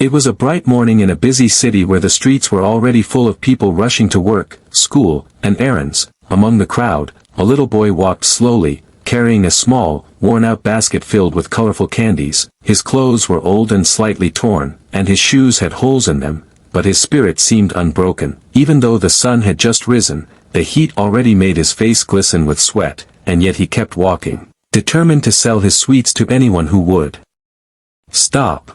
It was a bright morning in a busy city where the streets were already full of people rushing to work, school, and errands. Among the crowd, a little boy walked slowly, carrying a small, worn-out basket filled with colorful candies. His clothes were old and slightly torn, and his shoes had holes in them, but his spirit seemed unbroken. Even though the sun had just risen, the heat already made his face glisten with sweat, and yet he kept walking, determined to sell his sweets to anyone who would stop.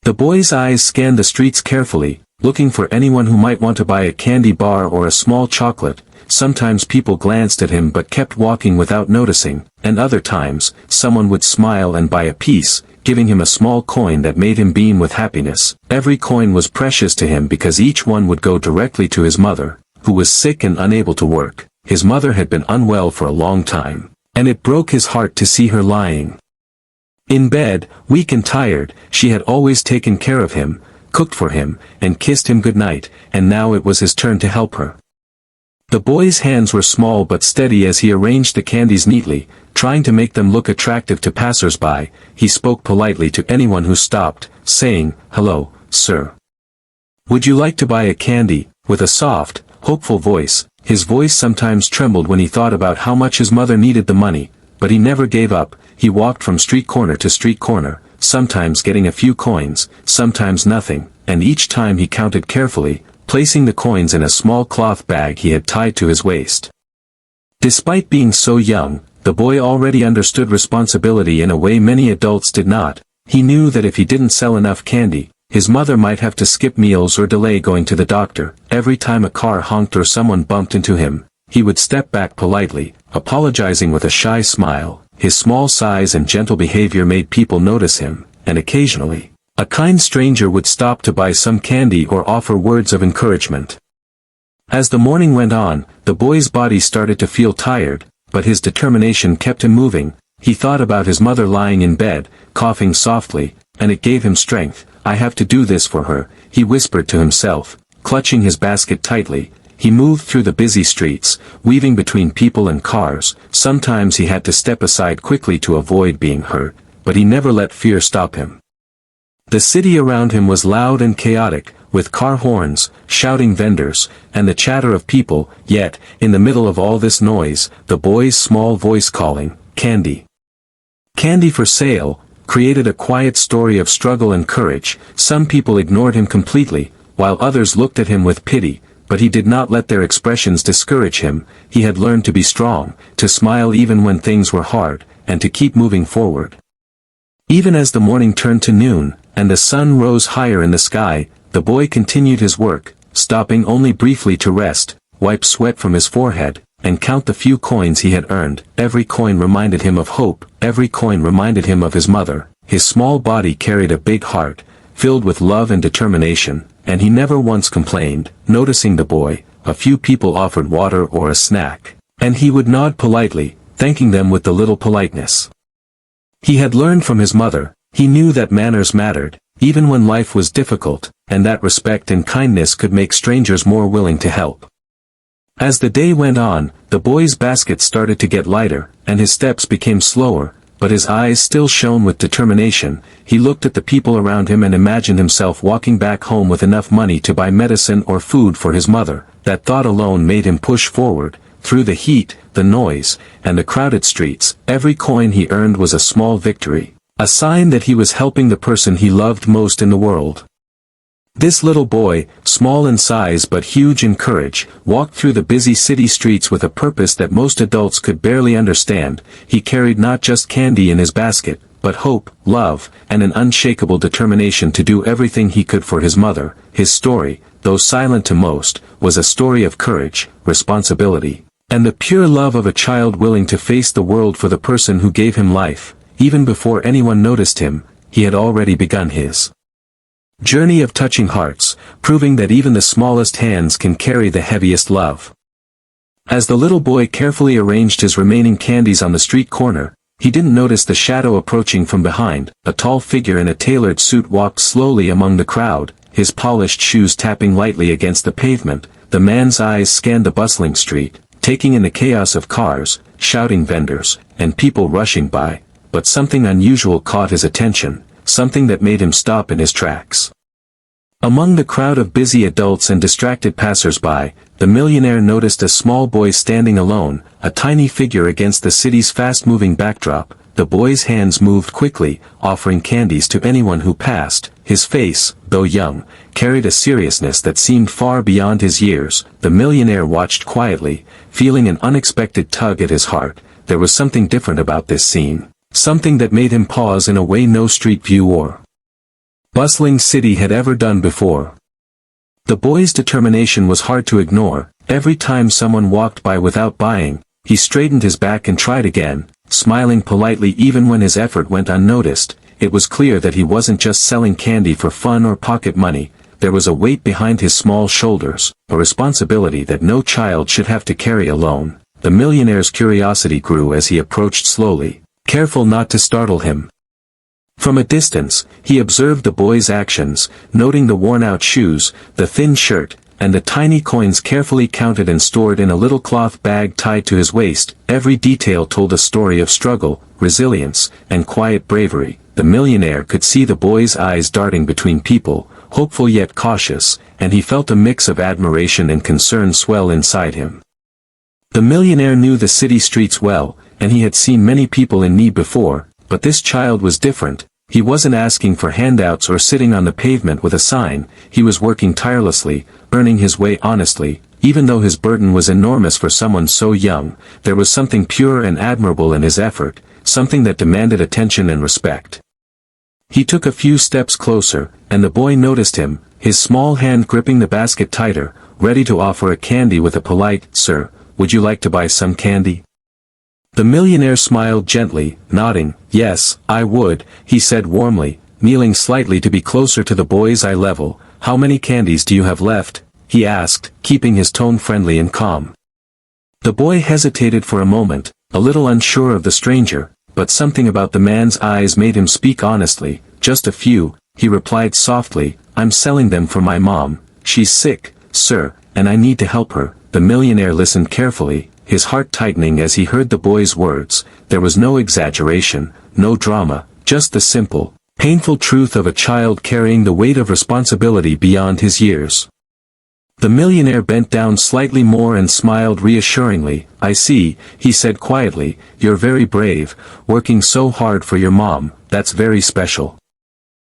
The boy's eyes scanned the streets carefully, looking for anyone who might want to buy a candy bar or a small chocolate. Sometimes people glanced at him but kept walking without noticing, and other times, someone would smile and buy a piece, giving him a small coin that made him beam with happiness. Every coin was precious to him because each one would go directly to his mother, who was sick and unable to work. His mother had been unwell for a long time, and it broke his heart to see her lying in bed, weak and tired. She had always taken care of him, cooked for him, and kissed him goodnight, and now it was his turn to help her. The boy's hands were small but steady as he arranged the candies neatly, trying to make them look attractive to passers-by. He spoke politely to anyone who stopped, saying, "Hello, sir. Would you like to buy a candy?" With a soft, hopeful voice. His voice sometimes trembled when he thought about how much his mother needed the money, but he never gave up. He walked from street corner to street corner, sometimes getting a few coins, sometimes nothing, and each time he counted carefully, placing the coins in a small cloth bag he had tied to his waist. Despite being so young, the boy already understood responsibility in a way many adults did not. He knew that if he didn't sell enough candy, his mother might have to skip meals or delay going to the doctor. Every time a car honked or someone bumped into him, he would step back politely, apologizing with a shy smile. His small size and gentle behavior made people notice him, and occasionally, a kind stranger would stop to buy some candy or offer words of encouragement. As the morning went on, the boy's body started to feel tired, but his determination kept him moving. He thought about his mother lying in bed, coughing softly, and it gave him strength. "I have to do this for her," he whispered to himself, clutching his basket tightly. He moved through the busy streets, weaving between people and cars. Sometimes he had to step aside quickly to avoid being hurt, but he never let fear stop him. The city around him was loud and chaotic, with car horns, shouting vendors, and the chatter of people. Yet, in the middle of all this noise, the boy's small voice calling, "Candy! Candy for sale," created a quiet story of struggle and courage. Some people ignored him completely, while others looked at him with pity, but he did not let their expressions discourage him. He had learned to be strong, to smile even when things were hard, and to keep moving forward. Even as the morning turned to noon, and the sun rose higher in the sky, the boy continued his work, stopping only briefly to rest, wipe sweat from his forehead, and count the few coins he had earned. Every coin reminded him of hope, every coin reminded him of his mother. His small body carried a big heart, filled with love and determination, and he never once complained. Noticing the boy, a few people offered water or a snack, and he would nod politely, thanking them with the little politeness he had learned from his mother. He knew that manners mattered, even when life was difficult, and that respect and kindness could make strangers more willing to help. As the day went on, the boy's basket started to get lighter, and his steps became slower, but his eyes still shone with determination. He looked at the people around him and imagined himself walking back home with enough money to buy medicine or food for his mother. That thought alone made him push forward. Through the heat, the noise, and the crowded streets, every coin he earned was a small victory, a sign that he was helping the person he loved most in the world. This little boy, small in size but huge in courage, walked through the busy city streets with a purpose that most adults could barely understand. He carried not just candy in his basket, but hope, love, and an unshakable determination to do everything he could for his mother. His story, though silent to most, was a story of courage, responsibility, and the pure love of a child willing to face the world for the person who gave him life. Even before anyone noticed him, he had already begun his journey of touching hearts, proving that even the smallest hands can carry the heaviest love. As the little boy carefully arranged his remaining candies on the street corner, he didn't notice the shadow approaching from behind. A tall figure in a tailored suit walked slowly among the crowd, his polished shoes tapping lightly against the pavement. The man's eyes scanned the bustling street, taking in the chaos of cars, shouting vendors, and people rushing by, but something unusual caught his attention, something that made him stop in his tracks. Among the crowd of busy adults and distracted passers-by, the millionaire noticed a small boy standing alone, a tiny figure against the city's fast-moving backdrop. The boy's hands moved quickly, offering candies to anyone who passed. His face, though young, carried a seriousness that seemed far beyond his years. The millionaire watched quietly, feeling an unexpected tug at his heart. There was something different about this scene, something that made him pause in a way no street view or bustling city had ever done before. The boy's determination was hard to ignore. Every time someone walked by without buying, he straightened his back and tried again, smiling politely even when his effort went unnoticed. It was clear that he wasn't just selling candy for fun or pocket money. There was a weight behind his small shoulders, a responsibility that no child should have to carry alone. The millionaire's curiosity grew as he approached slowly, careful not to startle him. From a distance, he observed the boy's actions, noting the worn-out shoes, the thin shirt, and the tiny coins carefully counted and stored in a little cloth bag tied to his waist. Every detail told a story of struggle, resilience, and quiet bravery. The millionaire could see the boy's eyes darting between people, hopeful yet cautious, and he felt a mix of admiration and concern swell inside him. The millionaire knew the city streets well, and he had seen many people in need before, but this child was different. He wasn't asking for handouts or sitting on the pavement with a sign. He was working tirelessly, earning his way honestly. Even though his burden was enormous for someone so young, there was something pure and admirable in his effort, something that demanded attention and respect. He took a few steps closer, and the boy noticed him, his small hand gripping the basket tighter, ready to offer a candy with a polite, "Sir, would you like to buy some candy?" The millionaire smiled gently, nodding. "Yes, I would," he said warmly, kneeling slightly to be closer to the boy's eye level. "How many candies do you have left?" he asked, keeping his tone friendly and calm. The boy hesitated for a moment, a little unsure of the stranger, but something about the man's eyes made him speak honestly. "Just a few," he replied softly. "I'm selling them for my mom. She's sick, sir, and I need to help her." The millionaire listened carefully, his heart tightening as he heard the boy's words. There was no exaggeration, no drama, just the simple, painful truth of a child carrying the weight of responsibility beyond his years. The millionaire bent down slightly more and smiled reassuringly. "I see," he said quietly, "you're very brave, working so hard for your mom. That's very special."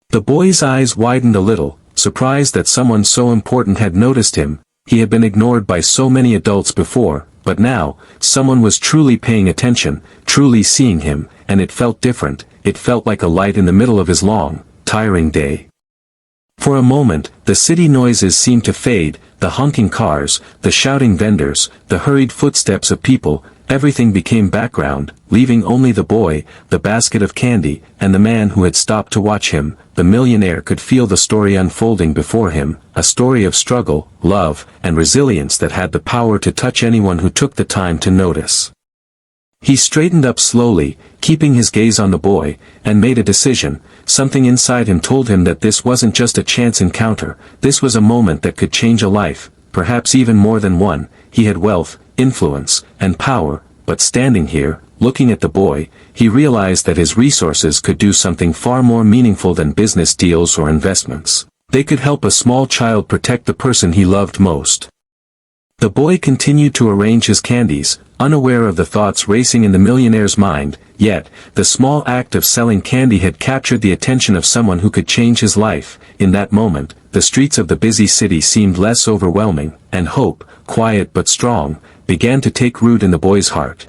The boy's eyes widened a little, surprised that someone so important had noticed him. He had been ignored by so many adults before, but now, someone was truly paying attention, truly seeing him, and it felt different. It felt like a light in the middle of his long, tiring day. For a moment, the city noises seemed to fade, the honking cars, the shouting vendors, the hurried footsteps of people, everything became background, leaving only the boy, the basket of candy, and the man who had stopped to watch him. The millionaire could feel the story unfolding before him, a story of struggle, love, and resilience that had the power to touch anyone who took the time to notice. He straightened up slowly, keeping his gaze on the boy, and made a decision. Something inside him told him that this wasn't just a chance encounter, this was a moment that could change a life, perhaps even more than one. He had wealth, influence, and power, but standing here, looking at the boy, he realized that his resources could do something far more meaningful than business deals or investments. They could help a small child protect the person he loved most. The boy continued to arrange his candies, unaware of the thoughts racing in the millionaire's mind, yet, the small act of selling candy had captured the attention of someone who could change his life. In that moment, the streets of the busy city seemed less overwhelming, and hope, quiet but strong, began to take root in the boy's heart.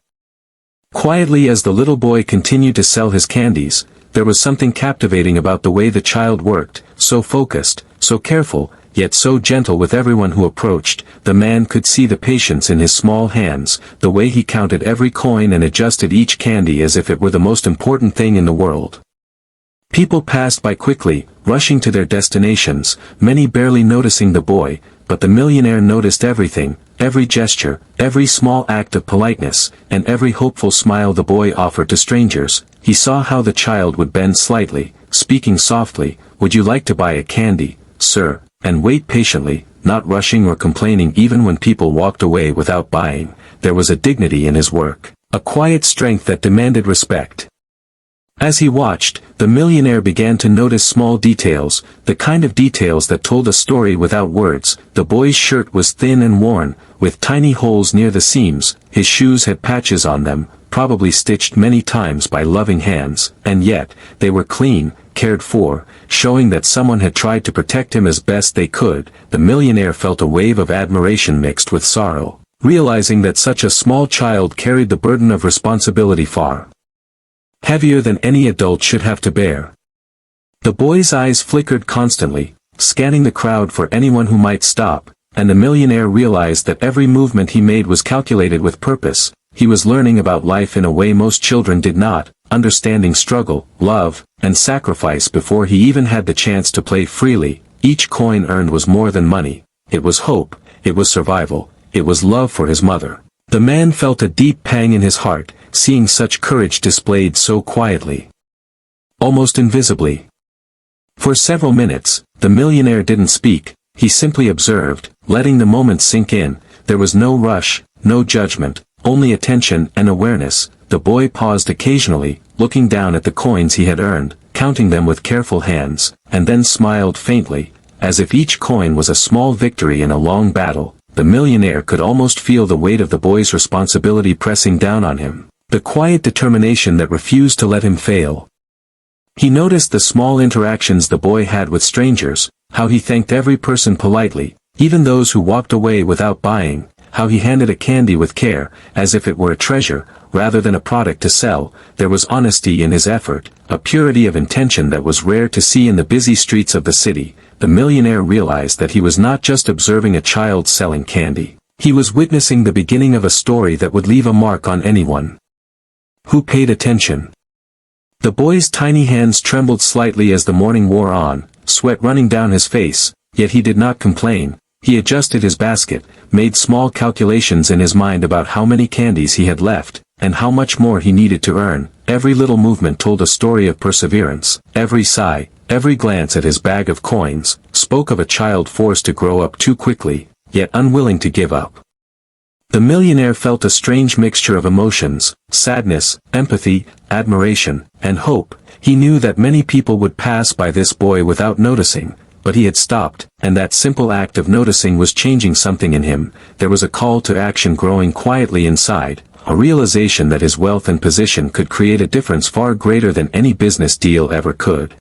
Quietly as the little boy continued to sell his candies, there was something captivating about the way the child worked, so focused, so careful, yet so gentle with everyone who approached. The man could see the patience in his small hands, the way he counted every coin and adjusted each candy as if it were the most important thing in the world. People passed by quickly, rushing to their destinations, many barely noticing the boy, but the millionaire noticed everything, every gesture, every small act of politeness, and every hopeful smile the boy offered to strangers. He saw how the child would bend slightly, speaking softly, "Would you like to buy a candy, sir?" and wait patiently, not rushing or complaining even when people walked away without buying. There was a dignity in his work, a quiet strength that demanded respect. As he watched, the millionaire began to notice small details, the kind of details that told a story without words. The boy's shirt was thin and worn, with tiny holes near the seams, his shoes had patches on them, probably stitched many times by loving hands, and yet, they were clean, cared for, showing that someone had tried to protect him as best they could. The millionaire felt a wave of admiration mixed with sorrow, realizing that such a small child carried the burden of responsibility far heavier than any adult should have to bear. The boy's eyes flickered constantly, scanning the crowd for anyone who might stop, and the millionaire realized that every movement he made was calculated with purpose. He was learning about life in a way most children did not, understanding struggle, love, and sacrifice before he even had the chance to play freely. Each coin earned was more than money. It was hope, it was survival, it was love for his mother. The man felt a deep pang in his heart, seeing such courage displayed so quietly, almost invisibly. For several minutes, the millionaire didn't speak, he simply observed, letting the moment sink in. There was no rush, no judgment, only attention and awareness. The boy paused occasionally, looking down at the coins he had earned, counting them with careful hands, and then smiled faintly, as if each coin was a small victory in a long battle. The millionaire could almost feel the weight of the boy's responsibility pressing down on him, the quiet determination that refused to let him fail. He noticed the small interactions the boy had with strangers, how he thanked every person politely, even those who walked away without buying, how he handed a candy with care, as if it were a treasure, rather than a product to sell. There was honesty in his effort, a purity of intention that was rare to see in the busy streets of the city. The millionaire realized that he was not just observing a child selling candy. He was witnessing the beginning of a story that would leave a mark on anyone who paid attention. The boy's tiny hands trembled slightly as the morning wore on, sweat running down his face, yet he did not complain. He adjusted his basket, made small calculations in his mind about how many candies he had left, and how much more he needed to earn. Every little movement told a story of perseverance. Every sigh, every glance at his bag of coins, spoke of a child forced to grow up too quickly, yet unwilling to give up. The millionaire felt a strange mixture of emotions, sadness, empathy, admiration, and hope. He knew that many people would pass by this boy without noticing, but he had stopped, and that simple act of noticing was changing something in him. There was a call to action growing quietly inside, a realization that his wealth and position could create a difference far greater than any business deal ever could.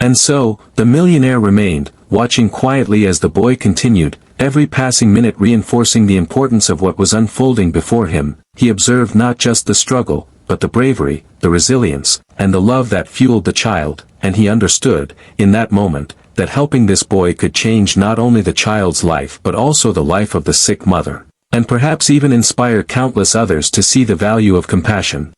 And so, the millionaire remained, watching quietly as the boy continued, every passing minute reinforcing the importance of what was unfolding before him. He observed not just the struggle, but the bravery, the resilience, and the love that fueled the child, and he understood, in that moment, that helping this boy could change not only the child's life but also the life of the sick mother, and perhaps even inspire countless others to see the value of compassion.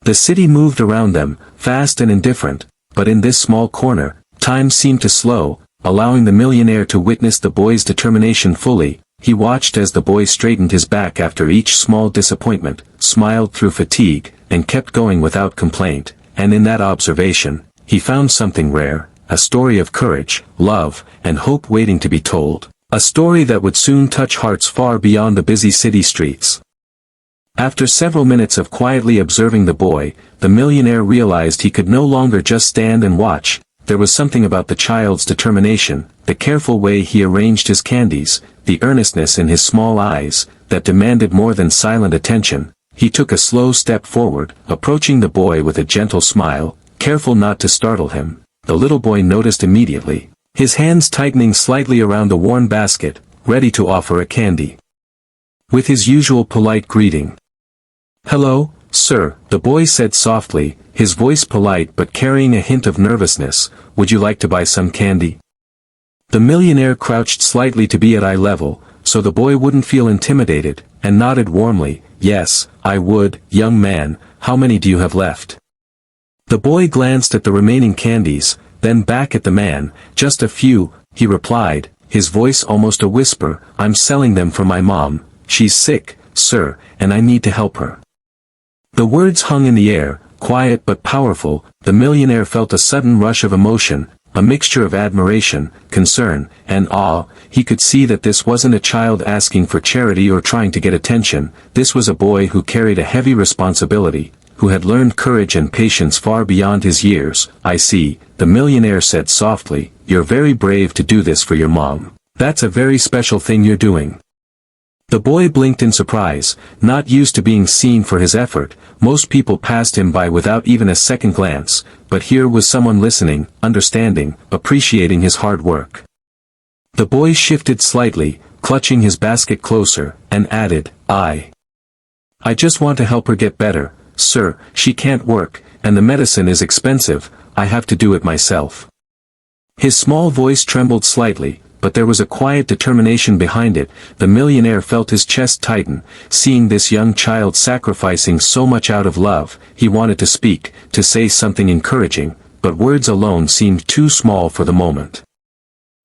The city moved around them, fast and indifferent, but in this small corner, time seemed to slow, allowing the millionaire to witness the boy's determination fully. He watched as the boy straightened his back after each small disappointment, smiled through fatigue, and kept going without complaint, and in that observation, he found something rare, a story of courage, love, and hope waiting to be told, a story that would soon touch hearts far beyond the busy city streets. After several minutes of quietly observing the boy, the millionaire realized he could no longer just stand and watch. There was something about the child's determination, the careful way he arranged his candies, the earnestness in his small eyes, that demanded more than silent attention. He took a slow step forward, approaching the boy with a gentle smile, careful not to startle him. The little boy noticed immediately, his hands tightening slightly around the worn basket, ready to offer a candy. With his usual polite greeting, "Hello, sir," the boy said softly, his voice polite but carrying a hint of nervousness, "would you like to buy some candy?" The millionaire crouched slightly to be at eye level, so the boy wouldn't feel intimidated, and nodded warmly, "Yes, I would, young man, how many do you have left?" The boy glanced at the remaining candies, then back at the man. "Just a few," he replied, his voice almost a whisper. "I'm selling them for my mom. She's sick, sir, and I need to help her." The words hung in the air, quiet but powerful. The millionaire felt a sudden rush of emotion, a mixture of admiration, concern, and awe. He could see that this wasn't a child asking for charity or trying to get attention. This was a boy who carried a heavy responsibility, who had learned courage and patience far beyond his years. "I see," the millionaire said softly, "you're very brave to do this for your mom. That's a very special thing you're doing." The boy blinked in surprise, not used to being seen for his effort. Most people passed him by without even a second glance, but here was someone listening, understanding, appreciating his hard work. The boy shifted slightly, clutching his basket closer, and added, I just want to help her get better, sir. She can't work, and the medicine is expensive. I have to do it myself." His small voice trembled slightly, but there was a quiet determination behind it. The millionaire felt his chest tighten, seeing this young child sacrificing so much out of love. He wanted to speak, to say something encouraging, but words alone seemed too small for the moment.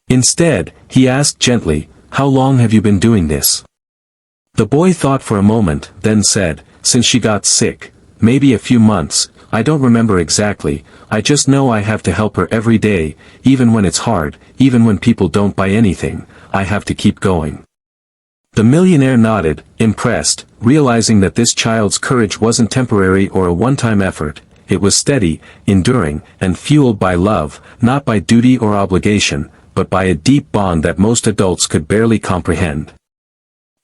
Instead, he asked gently, "How long have you been doing this?" The boy thought for a moment, then said, "Since she got sick. Maybe a few months. I don't remember exactly. I just know I have to help her every day, even when it's hard, even when people don't buy anything. I have to keep going." The millionaire nodded, impressed, realizing that this child's courage wasn't temporary or a one-time effort. It was steady, enduring, and fueled by love, not by duty or obligation, but by a deep bond that most adults could barely comprehend.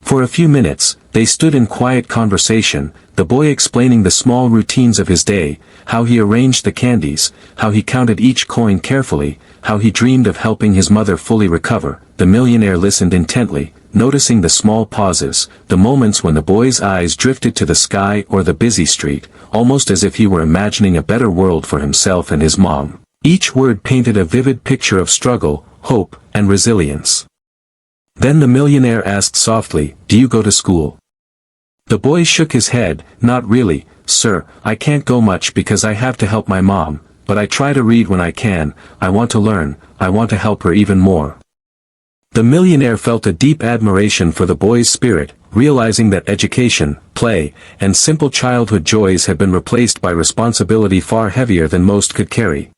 For a few minutes, they stood in quiet conversation, the boy explaining the small routines of his day, how he arranged the candies, how he counted each coin carefully, how he dreamed of helping his mother fully recover. The millionaire listened intently, noticing the small pauses, the moments when the boy's eyes drifted to the sky or the busy street, almost as if he were imagining a better world for himself and his mom. Each word painted a vivid picture of struggle, hope, and resilience. Then the millionaire asked softly, "Do you go to school?" The boy shook his head, "Not really, sir. I can't go much because I have to help my mom, but I try to read when I can. I want to learn, I want to help her even more." The millionaire felt a deep admiration for the boy's spirit, realizing that education, play, and simple childhood joys had been replaced by responsibility far heavier than most could carry.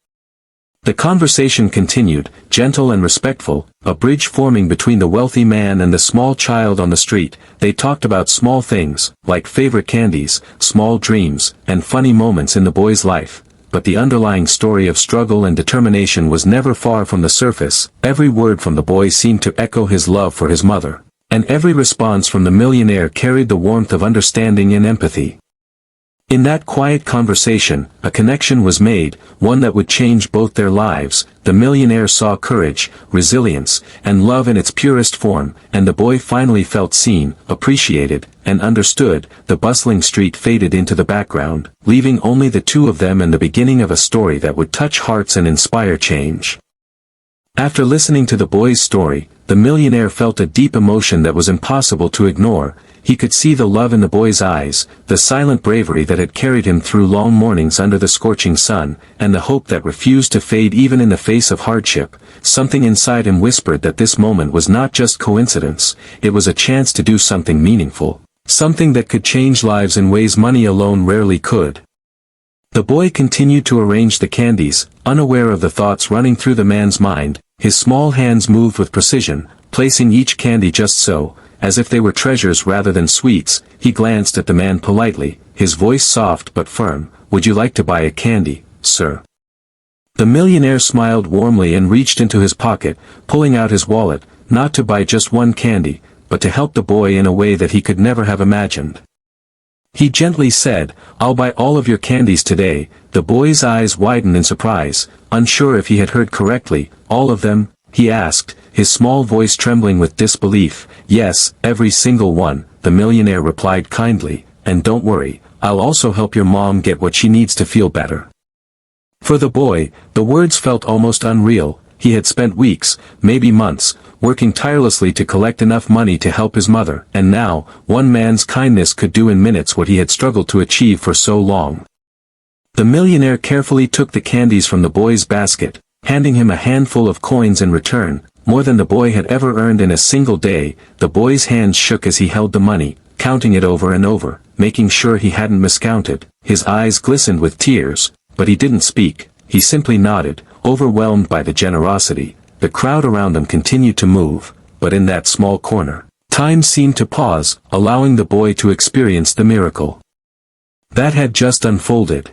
The conversation continued, gentle and respectful, a bridge forming between the wealthy man and the small child on the street. They talked about small things, like favorite candies, small dreams, and funny moments in the boy's life, but the underlying story of struggle and determination was never far from the surface. Every word from the boy seemed to echo his love for his mother, and every response from the millionaire carried the warmth of understanding and empathy. In that quiet conversation, a connection was made, one that would change both their lives. The millionaire saw courage, resilience, and love in its purest form, and the boy finally felt seen, appreciated, and understood. The bustling street faded into the background, leaving only the two of them and the beginning of a story that would touch hearts and inspire change. After listening to the boy's story, the millionaire felt a deep emotion that was impossible to ignore. He could see the love in the boy's eyes, the silent bravery that had carried him through long mornings under the scorching sun, and the hope that refused to fade even in the face of hardship. Something inside him whispered that this moment was not just coincidence, it was a chance to do something meaningful, something that could change lives in ways money alone rarely could. The boy continued to arrange the candies, unaware of the thoughts running through the man's mind. His small hands moved with precision, placing each candy just so, as if they were treasures rather than sweets. He glanced at the man politely, his voice soft but firm. "Would you like to buy a candy, sir?" The millionaire smiled warmly and reached into his pocket, pulling out his wallet, not to buy just one candy, but to help the boy in a way that he could never have imagined. He gently said, "I'll buy all of your candies today." The boy's eyes widened in surprise, unsure if he had heard correctly. "All of them?" he asked, his small voice trembling with disbelief. "Yes, every single one," the millionaire replied kindly, "and don't worry, I'll also help your mom get what she needs to feel better." For the boy, the words felt almost unreal. He had spent weeks, maybe months, working tirelessly to collect enough money to help his mother, and now, one man's kindness could do in minutes what he had struggled to achieve for so long. The millionaire carefully took the candies from the boy's basket, handing him a handful of coins in return, more than the boy had ever earned in a single day. The boy's hands shook as he held the money, counting it over and over, making sure he hadn't miscounted. His eyes glistened with tears, but he didn't speak. He simply nodded, overwhelmed by the generosity. The crowd around them continued to move, but in that small corner, time seemed to pause, allowing the boy to experience the miracle. that had just unfolded.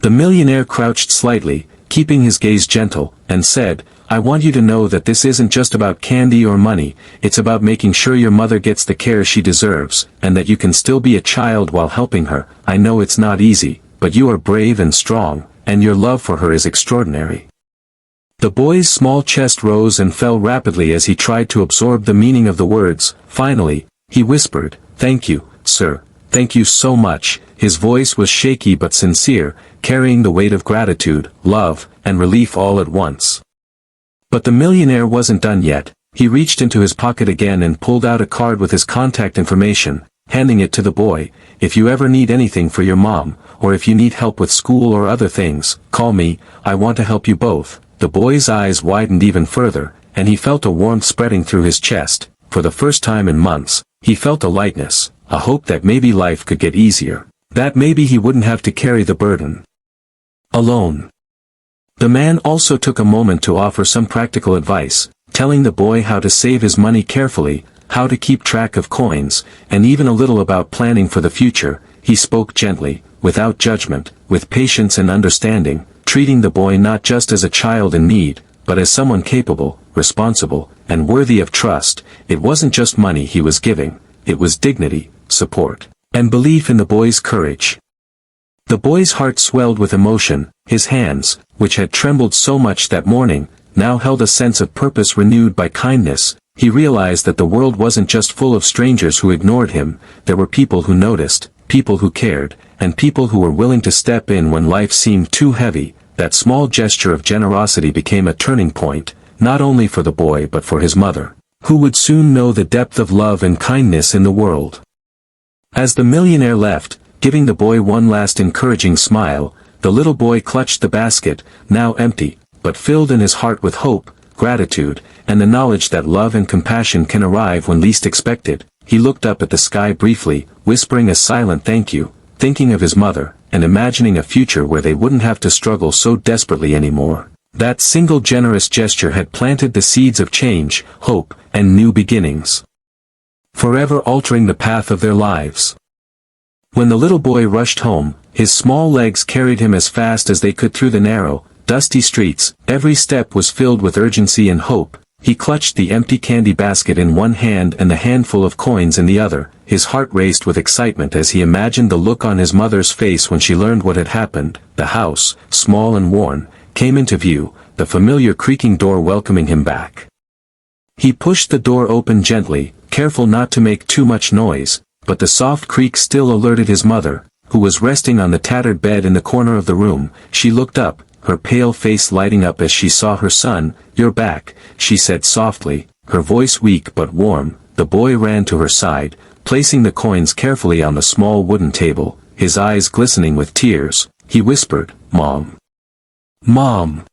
The millionaire crouched slightly, keeping his gaze gentle, and said, "I want you to know that this isn't just about candy or money, it's about making sure your mother gets the care she deserves, and that you can still be a child while helping her. I know it's not easy, but you are brave and strong, and your love for her is extraordinary." The boy's small chest rose and fell rapidly as he tried to absorb the meaning of the words. Finally, he whispered, "Thank you, sir. Thank you so much." His voice was shaky but sincere, carrying the weight of gratitude, love, and relief all at once. But the millionaire wasn't done yet. He reached into his pocket again and pulled out a card with his contact information, handing it to the boy. "If you ever need anything for your mom, or if you need help with school or other things, call me. I want to help you both." The boy's eyes widened even further, and he felt a warmth spreading through his chest. For the first time in months, he felt a lightness, a hope that maybe life could get easier, that maybe he wouldn't have to carry the burden alone. The man also took a moment to offer some practical advice, telling the boy how to save his money carefully, how to keep track of coins, and even a little about planning for the future. He spoke gently, without judgment, with patience and understanding, treating the boy not just as a child in need, but as someone capable, responsible, and worthy of trust. It wasn't just money he was giving, it was dignity, support, and belief in the boy's courage. The boy's heart swelled with emotion. His hands, which had trembled so much that morning, now held a sense of purpose renewed by kindness. He realized that the world wasn't just full of strangers who ignored him, there were people who noticed, people who cared, and people who were willing to step in when life seemed too heavy. That small gesture of generosity became a turning point, not only for the boy but for his mother, who would soon know the depth of love and kindness in the world. As the millionaire left, giving the boy one last encouraging smile, the little boy clutched the basket, now empty, but filled in his heart with hope, gratitude, and the knowledge that love and compassion can arrive when least expected. He looked up at the sky briefly, whispering a silent thank you, thinking of his mother, and imagining a future where they wouldn't have to struggle so desperately anymore. That single generous gesture had planted the seeds of change, hope, and new beginnings, forever altering the path of their lives. When the little boy rushed home, his small legs carried him as fast as they could through the narrow, dusty streets. Every step was filled with urgency and hope. He clutched the empty candy basket in one hand and the handful of coins in the other. His heart raced with excitement as he imagined the look on his mother's face when she learned what had happened. The house, small and worn, came into view, the familiar creaking door welcoming him back. He pushed the door open gently, careful not to make too much noise, but the soft creak still alerted his mother, who was resting on the tattered bed in the corner of the room. She looked up, her pale face lighting up as she saw her son. "You're back," she said softly, her voice weak but warm. The boy ran to her side, placing the coins carefully on the small wooden table, his eyes glistening with tears. He whispered, "Mom. Mom.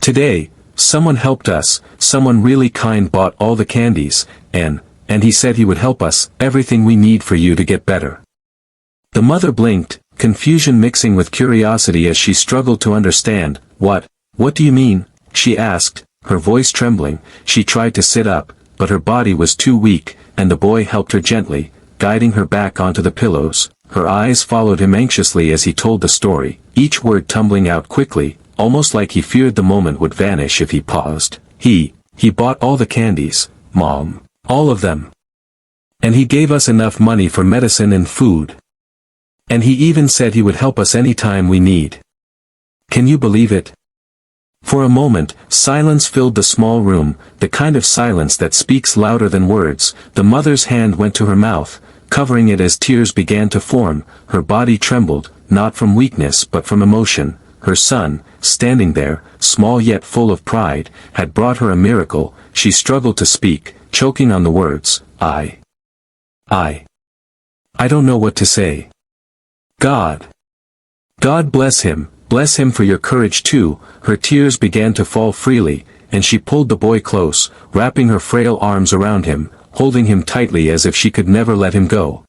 Today, someone helped us, someone really kind bought all the candies, and he said he would help us, everything we need for you to get better." The mother blinked, confusion mixing with curiosity as she struggled to understand. What do you mean?" she asked, her voice trembling. She tried to sit up, but her body was too weak, and the boy helped her gently, guiding her back onto the pillows. Her eyes followed him anxiously as he told the story, each word tumbling out quickly, almost like he feared the moment would vanish if he paused. He bought all the candies, Mom. All of them. And he gave us enough money for medicine and food. And he even said he would help us anytime we need. Can you believe it?" For a moment, silence filled the small room, the kind of silence that speaks louder than words. The mother's hand went to her mouth, covering it as tears began to form. Her body trembled, not from weakness but from emotion. Her son, standing there, small yet full of pride, had brought her a miracle. She struggled to speak, choking on the words, I don't know what to say. God bless him for your courage too." Her tears began to fall freely, and she pulled the boy close, wrapping her frail arms around him, holding him tightly as if she could never let him go.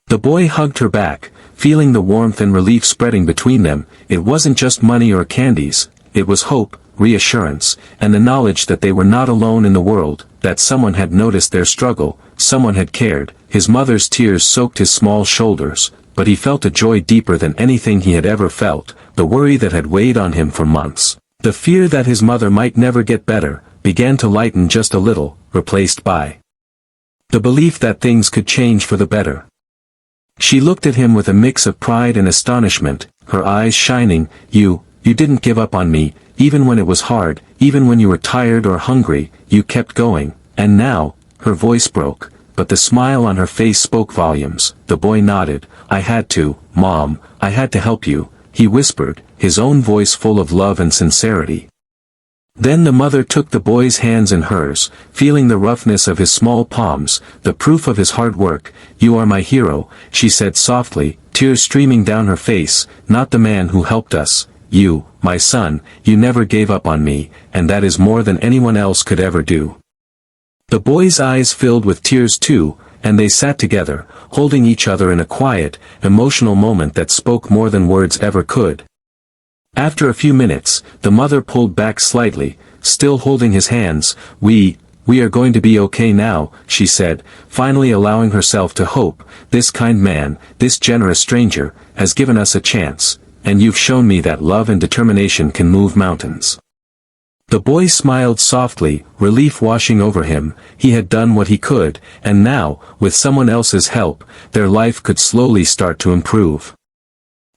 The boy hugged her back, feeling the warmth and relief spreading between them. It wasn't just money or candies, it was hope, reassurance, and the knowledge that they were not alone in the world, that someone had noticed their struggle, someone had cared. His mother's tears soaked his small shoulders, but he felt a joy deeper than anything he had ever felt, the worry that had weighed on him for months. The fear that his mother might never get better, began to lighten just a little, replaced by the belief that things could change for the better. She looked at him with a mix of pride and astonishment, her eyes shining. You didn't give up on me, even when it was hard, even when you were tired or hungry, you kept going, and now," her voice broke, but the smile on her face spoke volumes. The boy nodded. "I had to, Mom, I had to help you," he whispered, his own voice full of love and sincerity. Then the mother took the boy's hands in hers, feeling the roughness of his small palms, the proof of his hard work. "You are my hero," she said softly, tears streaming down her face, "not the man who helped us. You, my son, you never gave up on me, and that is more than anyone else could ever do." The boy's eyes filled with tears too, and they sat together, holding each other in a quiet, emotional moment that spoke more than words ever could. After a few minutes, the mother pulled back slightly, still holding his hands. We are going to be okay now," she said, finally allowing herself to hope. "This kind man, this generous stranger, has given us a chance, and you've shown me that love and determination can move mountains." The boy smiled softly, relief washing over him. He had done what he could, and now, with someone else's help, their life could slowly start to improve.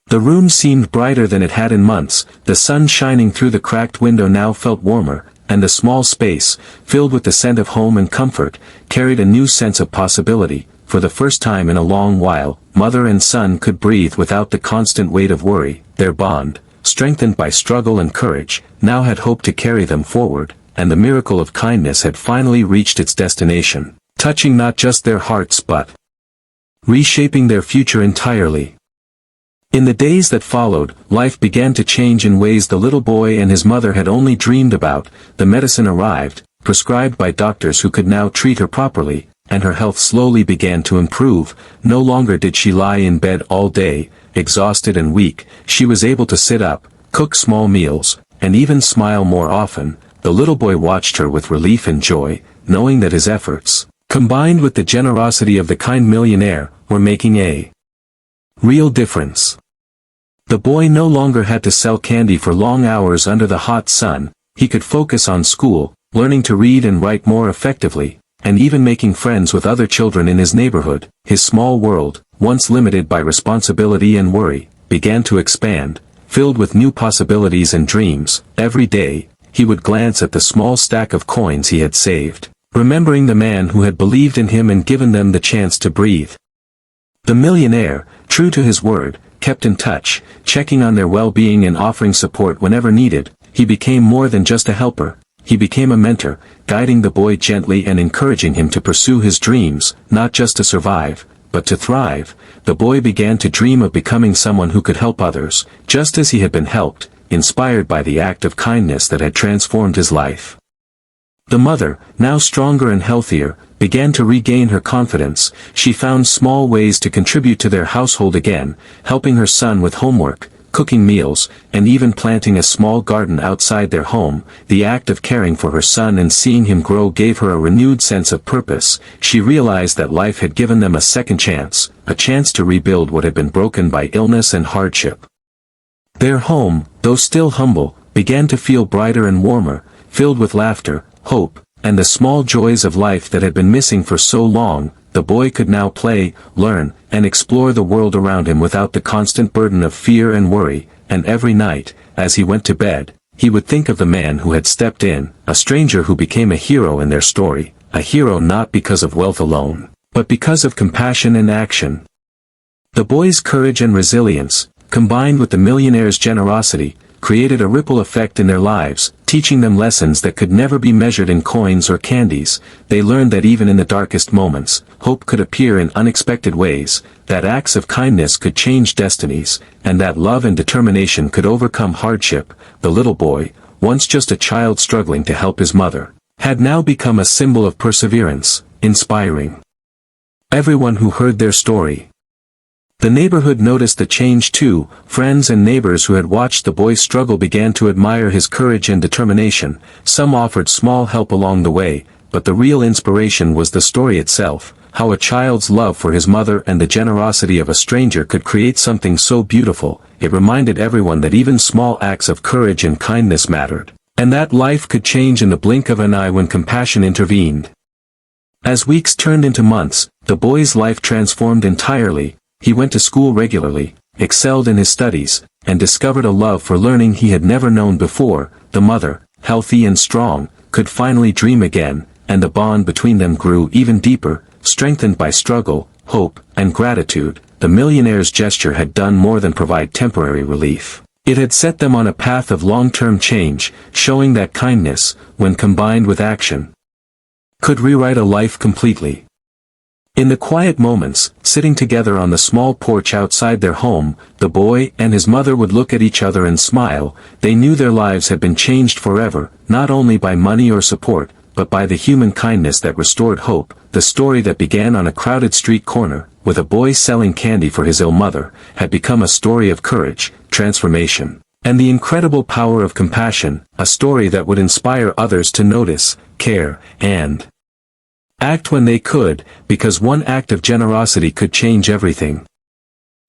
The room seemed brighter than it had in months, the sun shining through the cracked window now felt warmer, and the small space, filled with the scent of home and comfort, carried a new sense of possibility. For the first time in a long while, mother and son could breathe without the constant weight of worry. Their bond, strengthened by struggle and courage, now had hope to carry them forward, and the miracle of kindness had finally reached its destination, touching not just their hearts but reshaping their future entirely. In the days that followed, life began to change in ways the little boy and his mother had only dreamed about. The medicine arrived, prescribed by doctors who could now treat her properly, and her health slowly began to improve. No longer did she lie in bed all day, exhausted and weak. She was able to sit up, cook small meals, and even smile more often. The little boy watched her with relief and joy, knowing that his efforts, combined with the generosity of the kind millionaire, were making a real difference. The boy no longer had to sell candy for long hours under the hot sun. He could focus on school, learning to read and write more effectively, and even making friends with other children in his neighborhood. His small world, once limited by responsibility and worry, began to expand, filled with new possibilities and dreams. Every day, he would glance at the small stack of coins he had saved, remembering the man who had believed in him and given them the chance to breathe. The millionaire, true to his word, kept in touch, checking on their well-being and offering support whenever needed. He became more than just a helper. He became a mentor, guiding the boy gently and encouraging him to pursue his dreams, not just to survive, but to thrive. The boy began to dream of becoming someone who could help others, just as he had been helped, inspired by the act of kindness that had transformed his life. The mother, now stronger and healthier, began to regain her confidence. She found small ways to contribute to their household again, helping her son with homework, cooking meals, and even planting a small garden outside their home. The act of caring for her son and seeing him grow gave her a renewed sense of purpose. She realized that life had given them a second chance, a chance to rebuild what had been broken by illness and hardship. Their home, though still humble, began to feel brighter and warmer, filled with laughter, hope, and the small joys of life that had been missing for so long. The boy could now play, learn, and explore the world around him without the constant burden of fear and worry, and every night, as he went to bed, he would think of the man who had stepped in, a stranger who became a hero in their story, a hero not because of wealth alone, but because of compassion and action. The boy's courage and resilience, combined with the millionaire's generosity, created a ripple effect in their lives, teaching them lessons that could never be measured in coins or candies. They learned that even in the darkest moments, hope could appear in unexpected ways, that acts of kindness could change destinies, and that love and determination could overcome hardship. The little boy, once just a child struggling to help his mother, had now become a symbol of perseverance, inspiring everyone who heard their story. The neighborhood noticed the change too. Friends and neighbors who had watched the boy's struggle began to admire his courage and determination. Some offered small help along the way, but the real inspiration was the story itself. how a child's love for his mother and the generosity of a stranger could create something so beautiful. It reminded everyone that even small acts of courage and kindness mattered, and that life could change in the blink of an eye when compassion intervened. As weeks turned into months, the boy's life transformed entirely. He went to school regularly, excelled in his studies, and discovered a love for learning he had never known before. The mother, healthy and strong, could finally dream again, and the bond between them grew even deeper, strengthened by struggle, hope, and gratitude. The millionaire's gesture had done more than provide temporary relief. It had set them on a path of long-term change, showing that kindness, when combined with action, could rewrite a life completely. In the quiet moments, sitting together on the small porch outside their home, the boy and his mother would look at each other and smile. They knew their lives had been changed forever, not only by money or support, but by the human kindness that restored hope. The story that began on a crowded street corner, with a boy selling candy for his ill mother, had become a story of courage, transformation, and the incredible power of compassion, a story that would inspire others to notice, care, and act when they could, because one act of generosity could change everything.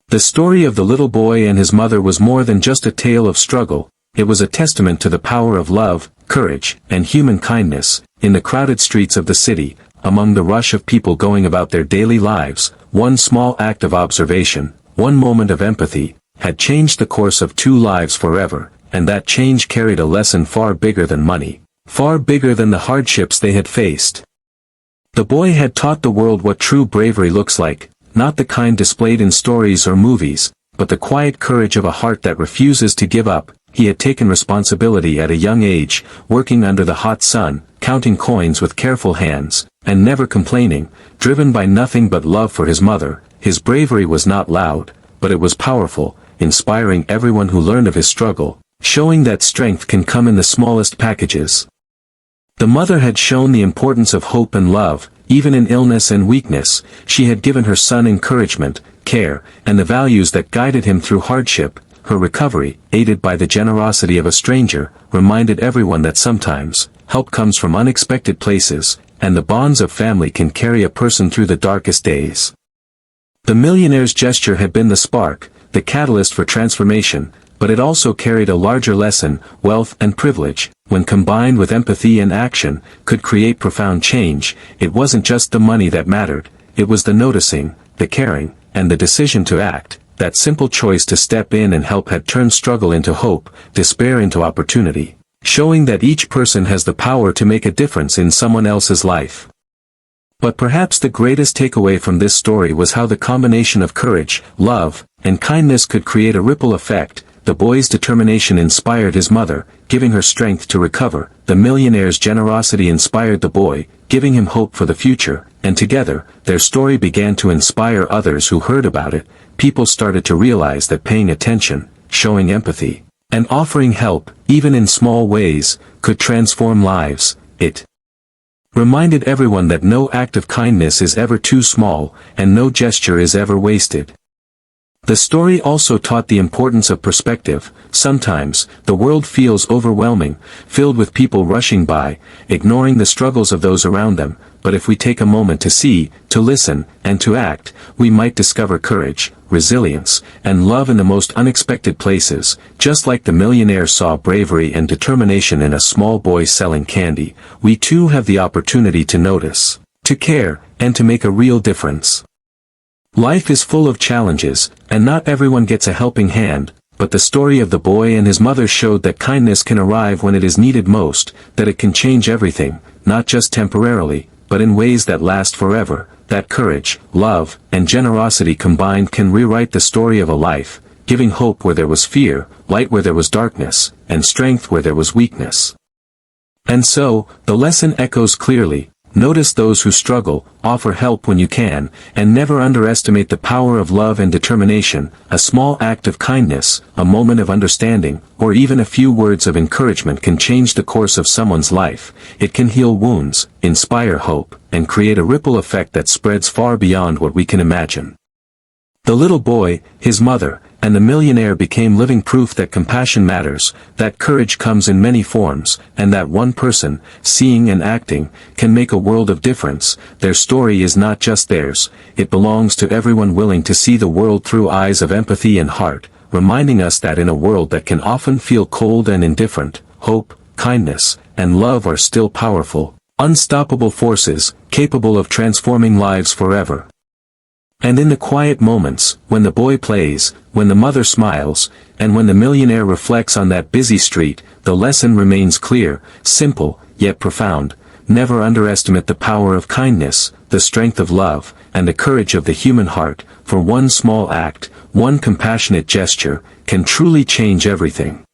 The story of the little boy and his mother was more than just a tale of struggle. It was a testament to the power of love, courage, and human kindness. In the crowded streets of the city, among the rush of people going about their daily lives, one small act of observation, one moment of empathy, had changed the course of two lives forever, and that change carried a lesson far bigger than money, far bigger than the hardships they had faced. The boy had taught the world what true bravery looks like, not the kind displayed in stories or movies, but the quiet courage of a heart that refuses to give up. He had taken responsibility at a young age, working under the hot sun, counting coins with careful hands, and never complaining, driven by nothing but love for his mother. His bravery was not loud, but it was powerful, inspiring everyone who learned of his struggle, showing that strength can come in the smallest packages. The mother had shown the importance of hope and love, even in illness and weakness. She had given her son encouragement, care, and the values that guided him through hardship. Her recovery, aided by the generosity of a stranger, reminded everyone that sometimes, help comes from unexpected places, and the bonds of family can carry a person through the darkest days. The millionaire's gesture had been the spark, the catalyst for transformation, but it also carried a larger lesson. Wealth and privilege, when combined with empathy and action, could create profound change. It wasn't just the money that mattered, it was the noticing, the caring, and the decision to act. That simple choice to step in and help had turned struggle into hope, despair into opportunity, showing that each person has the power to make a difference in someone else's life. But perhaps the greatest takeaway from this story was how the combination of courage, love, and kindness could create a ripple effect. The boy's determination inspired his mother, giving her strength to recover. The millionaire's generosity inspired the boy, giving him hope for the future, and together, their story began to inspire others who heard about it. People started to realize that paying attention, showing empathy, and offering help, even in small ways, could transform lives. It reminded everyone that no act of kindness is ever too small, and no gesture is ever wasted. The story also taught the importance of perspective. Sometimes, the world feels overwhelming, filled with people rushing by, ignoring the struggles of those around them. But if we take a moment to see, to listen, and to act, we might discover courage, resilience, and love in the most unexpected places. Just like the millionaire saw bravery and determination in a small boy selling candy, we too have the opportunity to notice, to care, and to make a real difference. Life is full of challenges, and not everyone gets a helping hand, but the story of the boy and his mother showed that kindness can arrive when it is needed most, that it can change everything, not just temporarily, but in ways that last forever. That courage, love, and generosity combined can rewrite the story of a life, giving hope where there was fear, light where there was darkness, and strength where there was weakness. And so, the lesson echoes clearly. Notice those who struggle, offer help when you can, and never underestimate the power of love and determination. A small act of kindness, a moment of understanding, or even a few words of encouragement can change the course of someone's life. It can heal wounds, inspire hope, and create a ripple effect that spreads far beyond what we can imagine. The little boy, his mother, and the millionaire became living proof that compassion matters, that courage comes in many forms, and that one person, seeing and acting, can make a world of difference. Their story is not just theirs, it belongs to everyone willing to see the world through eyes of empathy and heart, reminding us that in a world that can often feel cold and indifferent, hope, kindness, and love are still powerful, unstoppable forces, capable of transforming lives forever. And in the quiet moments, when the boy plays, when the mother smiles, and when the millionaire reflects on that busy street, the lesson remains clear, simple, yet profound. Never underestimate the power of kindness, the strength of love, and the courage of the human heart, for one small act, one compassionate gesture, can truly change everything.